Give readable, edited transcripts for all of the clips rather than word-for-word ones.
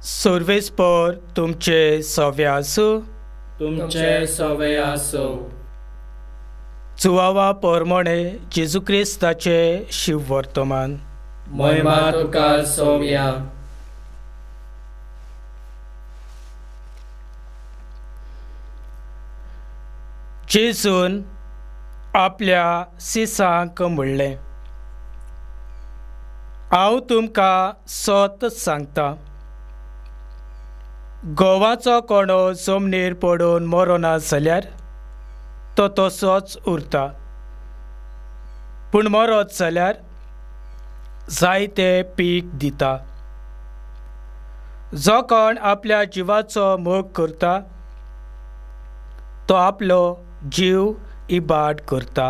सर्वेस्पर तुमचे सवे आसूं. तुमचे सवे आसूं. चुवावा पोरमोणे जेजू क्रिस्ताचे शिव वर्तमान. महिमा तुका सौम्या. जेजून आपल्या सिसांक म्हणलें, हांव तुमकां सत सांगता, गोवाचो कोणो जमनीर पडून मरो ना जाल्यार तो तसोच उरता, पूण मरत जाल्यार जायतें पीक दिता. जो कोण आपल्या जिवाचो मोग करता तो आपलो जीव इबाड करता,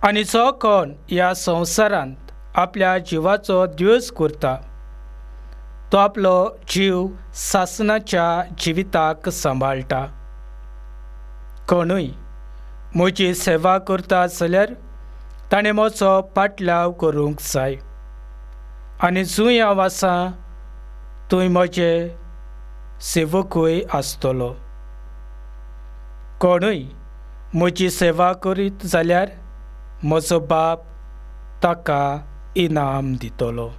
आनी जो कोण ह्या संवसारांत आपल्या जिवाचो द्वेस करता तो आपलो जीव सासणाच्या जिविताक सांबाळटा. कोणूय म्हजी सेवा करता जाल्यार ताणें म्हजो पाटलाव करूंक जाय, आनी जूंय हांव आसां थंय म्हजे सेवकूय आसतलो. कोणूय म्हजी सेवा करीत जाल्यार म्हजो बाप ताका इनाम दितलो.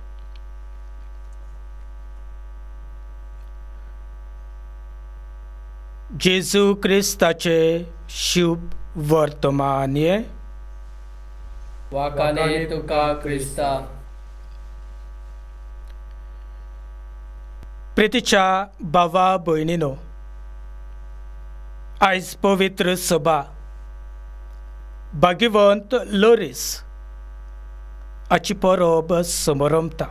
जेजू क्रिस्ताचे शुभ वर्तमान. वाकाने तुका क्रिस्ता. प्रितीच्या भावा भयणीनो, आयज पवित्र सभा भाग्यवंत लोरीस हाची परब समारंभता.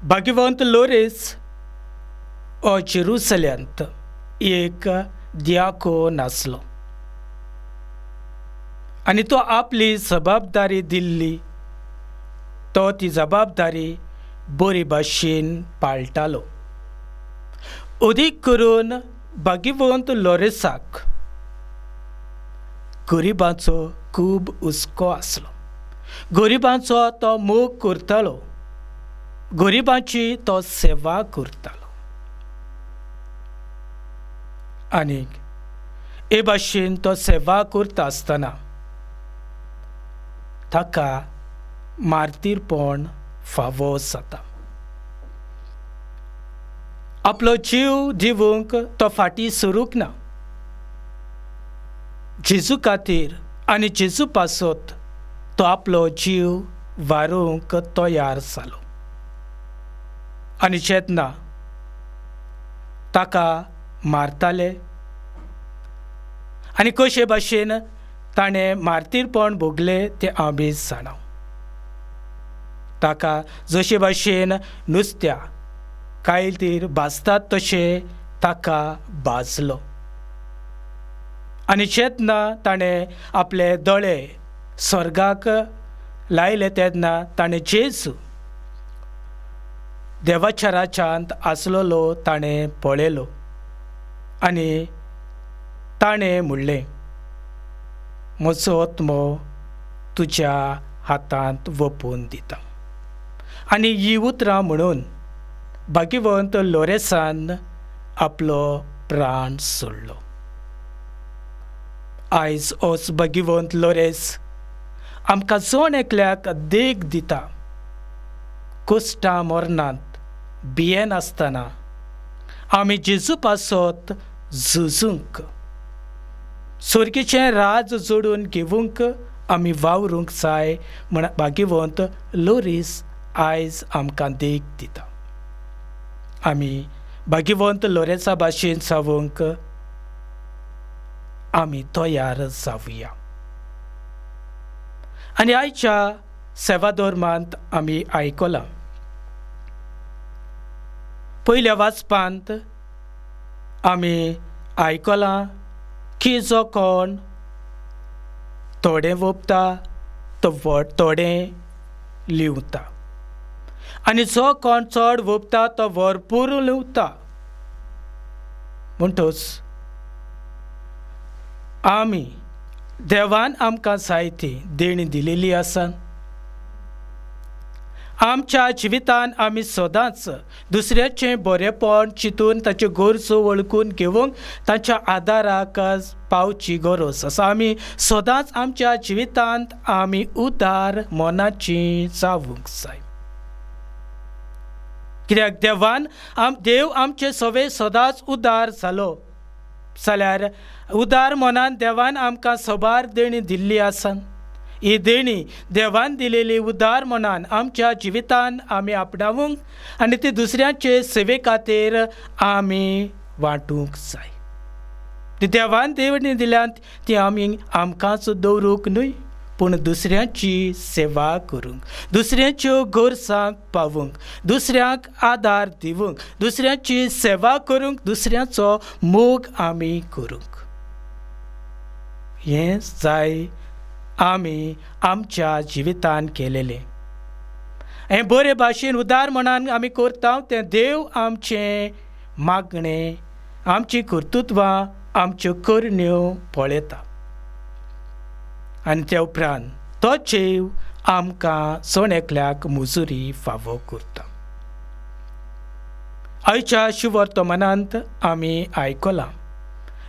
भाग्यवंत लोरीस हो जेरुसल्यांत एक दियाकोन आसलो, आनी तो आपली जबाबदारी दिल्ली तो ती जबाबदारी बरी भाशेन पाळटालो. अदीक करून भाग्यवंत लोरेसाक गरिबांचो खूब हुस्को आसलो. गरिबांचो तो मोग करतालो, गरिबांची तो सेवा करतालो. आनी हे भाशेन तो सेवा करता आसतना ताका मार्तीरपण फावो जाता. आपलो जीव दिवंक तो फाटी सरूंक ना. जेजू खातीर आनी जेजू पासत तो आपलो जीव वारूंक तयार जालो. आनी जेन्ना ताका मारताले आनी कशे भाशेन ताणें मार्तीरपण भोगलें तें हांव बी जाणां. ताका जशे भाशेन नुस्त्या कायलीर भाजतात तशें ताका भाजलो. आनी जेन्ना ताणें आपले दोळे स्वर्गाक लायले तेन्ना ताणें जेजू देवाच्या राज्यांत आसलेलो ताणें पळयलो. आनी ताणें म्हणलें, म्हजो आत्मो तुज्या हातांत वपून दिता. आनी ही उतरां म्हणून भाग्यवंत लोरेसान आपलो प्राण सोडलो. आयज होच भाग्यवंत लोरेस आमकां जण एकल्याक देख दिता. कोश्टां मरणांत भियेन आसतना आमी जेजू पासत झुजूंक, सर्गेचें राज जोडून घेवंक आमी वावरूंक जाय म्हण भाग्यवंत लोरीस आयज आमकां देख दिता. आमी भाग्यवंत लोरेसा भाशेन जावंक आमी तयार जावया. आनी आयच्या सेवा धर्मांत आमी आयकलां, पयल्या वाचपांत आमी आयकलां की जो कोण थोडें वोपता तो थोडें लिवता, आनी जो कोण चड वोपता तो भरपूर लिवता. म्हणटच आमी देवान आमकां जायती देणी दिलेली आसा, आमच्या जिवितान आमी सदांच दुसऱ्याचें बरेपण चिंतून ताच्यो गरजो वळखून घेवंक तांच्या आदाराक पावची गरज आसा. आमी सदांच आमच्या जिवितांत आमी उदार मनाची जावूंक जाय. कित्याक देव आमचे सवे सदांच उदार जालो जाल्यार उदार मनान देवान आमकां सबार देणी दिल्ली आसा. ही देणी देवान दिलेली उदार मनान आमच्या जिवितान आमी आपणावंक आनी ती दुसऱ्यांचे सेवे खातीर आमी वांटूंक जाय. ती देवान देणी दिल्यांत ती आमी आमकांच दवरूंक न्हय, पूण दुसऱ्यांची सेवा करूंक, दुसऱ्यांच्यो गरजांक पावूंक, दुसऱ्यांक आदार दिवंक, दुसऱ्यांची सेवा करूंक, दुसऱ्यांचो मोग आमी करूंक. हें जाय आमी आमच्या जिवितान केलेलें. हें बरे भाशेन उदार मनान आमी करता तें देव आमचें मागणें, आमची कर्तुत्वां, आमच्यो करण्यो पळयता. आनी त्या उपरांत तो देव आमकां सोण एकल्याक मुजुरी फावो करता. आयच्या शिवर्तमानांत आमी आयकलां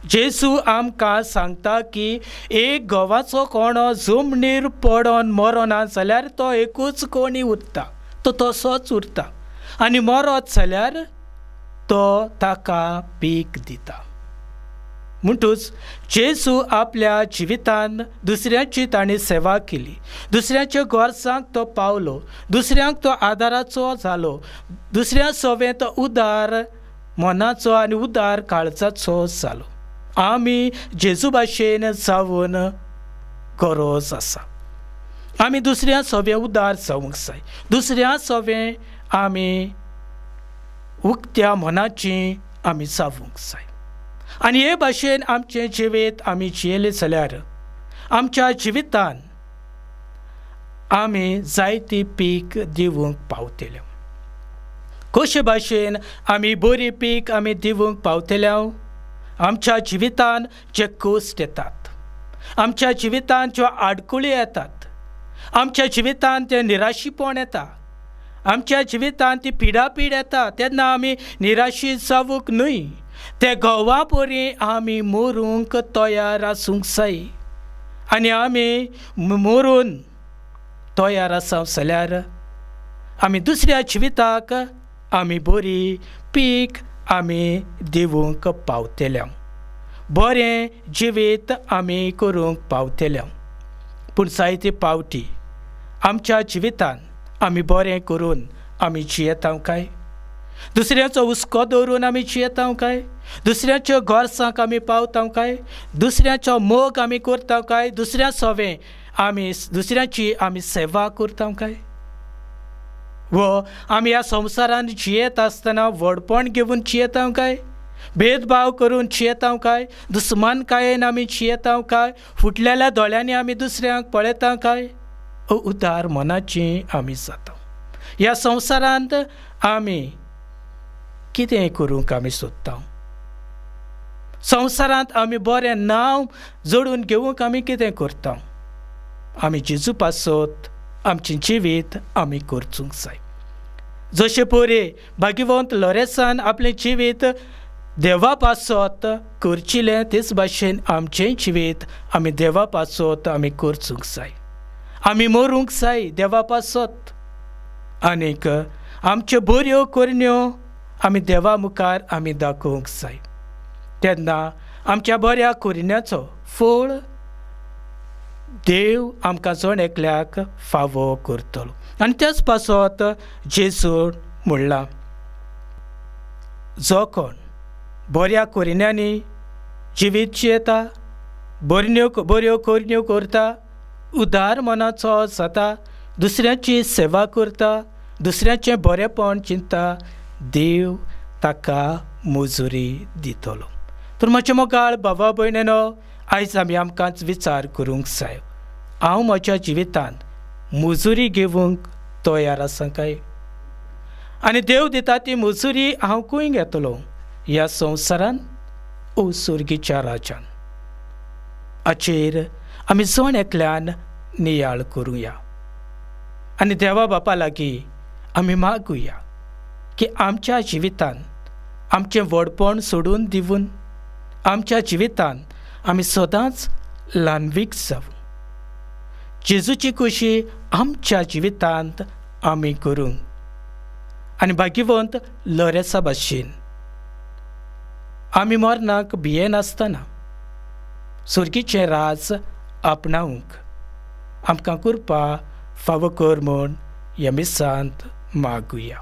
जेजू आमकां सांगता की एक गवाचो कोणो जमनीर पडोन मरो ना जाल्यार तो एकूच कोणी उरता, तो तसोच उरता. आनी मरत जाल्यार तो ताका पीक दिता. म्हणटूच जेजू आपल्या जिवितान दुसऱ्याची ताणें सेवा केली, दुसऱ्याच्या गरजांक तो पावलो, दुसऱ्यांक तो आदाराचो जालो, दुसऱ्या सवें तो उदार मनाचो आनी उदार काळजाचो जालो. आमी जेजू भाशेन जावन गरज आसा. आमी दुसऱ्या सवें उदार जावंक जाय. दुसऱ्या सवें आमी उक्त्या मनाची आमी जावंक जाय. आनी हे भाशेन आमचें जिवीत आमी जियेलें जाल्यार आमच्या जिवितान आमी जायती पीक दिवंक पावतल्यो. कशे भाशेन आमी बरी पीक आमी दिवंक पावतल्यो? आमच्या जिवितान जे कश्ट येतात, आमच्या जिवितान ज्यो आडकुळी येतात, आमच्या जिवितान तें निराशीपण येता, आमच्या जिवितान ती पिडापीड येता, तेन्ना आमी निराशी जावूंक न्हय, ते घोवा परी आमी मरूंक तयार आसूंक जाय. आनी आमी मरून तयार आसा जाल्यार आमी दुसऱ्या जिविताक आमी बरी पीक आमी दिवंक पावतल्यो, बरें जिवीत आमी करूंक पावतल्यो. पूण जायते पावटी आमच्या जिवितान आमी बरें करून आमी जियेता काय? दुसऱ्याचो हुस्को दवरून आमी जियेता काय? दुसऱ्याच्यो गरजांक आमी पावता काय? दुसऱ्याचो मोग आमी करता काय? दुसऱ्या सवें आमी दुसऱ्याची आमी सेवा करता काय? वो आमी ह्या संवसारान जियेत आसतना व्हडपण घेवन जियेता काय? भेदभाव करून जियेता काय? दुस्मानकायेन आमी जियेता काय? फुटलेल्या दोळ्यांनी आमी दुसऱ्यांक पळयता काय? उदार मनाची आमी जाता. ह्या संवसारांत आमी कितें करूंक आमी सोदता? संवसारांत आमी बरें नांव जोडून घेवंक आमी कितें करता? आमी जेजू पासत आमचें जिवीत आमी करचूंक जाय. जशें पयलीं भाग्यवंत लोरेसान आपलें जिवीत देवा पासत करचिलें, तेच भाशेन आमचें जिवीत आमी देवा पासत आमी करचूंक जाय. आमी मरूंक जाय देवा पासत. आनीक आमच्यो बऱ्यो करण्यो आमी देवा मुखार आमी दाखोवंक जाय. तेन्ना आमच्या बऱ्या करण्याचो फळ देव आमकां जण एकल्याक फावो करतलो. आनी त्याच पासत जेजून म्हणलां, जो कोण बऱ्या करण्यांनी जिवीत जियेता, बऱ्यो करण्यो करता, उदार मनाचो जाता, दुसऱ्याची सेवा करता, दुसऱ्याचें बरेपण चिंता, देव ताका मुजुरी दितलो. तर म्हजे मोगाळ बाबा भयणीनो, आयज आमी आमकांच विचार करूंक जाय, हांव म्हज्या जिवितान मुजुरी घेवंक तयार आसा काय? आनी देव दिता ती मुजुरी हांव खंय घेतलो? ह्या संवसारान ओ सुर्गीच्या राजान? हाचेर आमी जण एकल्यान नियाळ करुया आनी देवा बापा लागीं आमी मागुया की आमच्या जिवितान आमचें व्हडपण सोडून दिवन आमच्या जिवितान आमी सदांच ल्हानवीक जावं. जेजूची खोशी आमच्या जिवितांत आमी करूंक आनी भाग्यवंत लोरेसा भाशेन आमी मरणाक भियेनासतना सुर्गीचें राज आपणावंक आमकां कृपा फावो कर म्हूण ह्या मिसांत मागुया.